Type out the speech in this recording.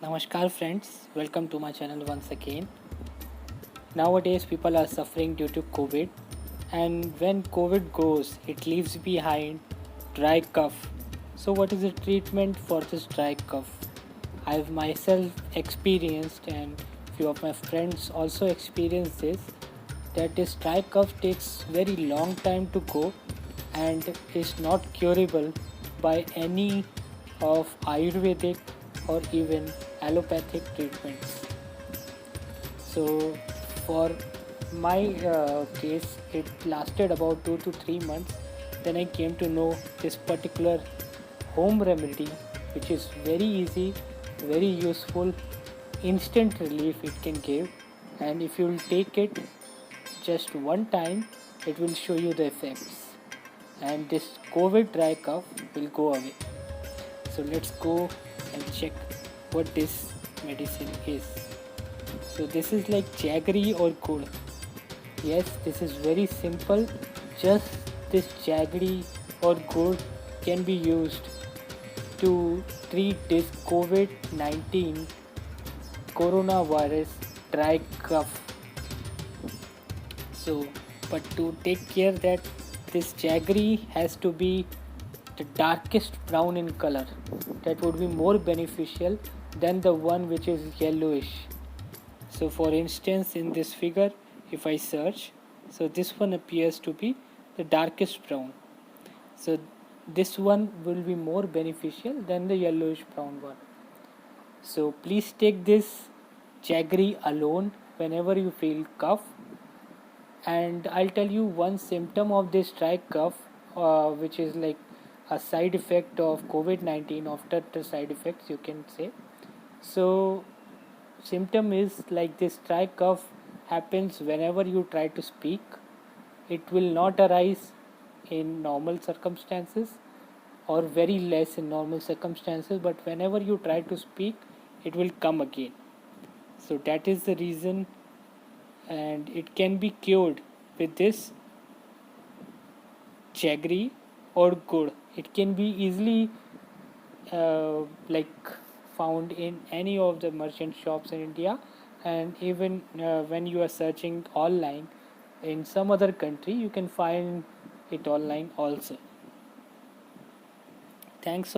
Namaskar friends, welcome to my channel once again. Nowadays people are suffering due to COVID, and when COVID goes it leaves behind dry cough. So what is the treatment for this dry cough? I've myself experienced and few of my friends also experienced this, that this dry cough takes very long time to go and is not curable by any of Ayurvedic or even allopathic treatments. So for my case, it lasted about 2 to 3 months. Then I came to know this particular home remedy, which is very easy, very useful, instant relief it can give. And if you will take it just one time, it will show you the effects. And this COVID dry cough will go away. So let's go and check what this medicine is. So this is like jaggery or gur. Yes, this is very simple. Just this jaggery or gur can be used to treat this COVID-19 coronavirus dry cough. So, but to take care that this jaggery has to be the darkest brown in color. That would be more beneficial than the one which is yellowish. So for instance, in this figure, if I search, so this one appears to be the darkest brown. So this one will be more beneficial than the yellowish brown one. So please take this jaggery alone whenever you feel cough. And I'll tell you one symptom of this dry cough, which is like a side effect of COVID-19, after the side effects you can say. So symptom is like this dry cough happens whenever you try to speak. It will not arise in normal circumstances or very less in normal circumstances, but whenever you try to speak it will come again. So that is the reason, and it can be cured with this jaggery or gur. It can be easily like found in any of the merchant shops in India, and even when you are searching online in some other country, you can find it online also. Thanks.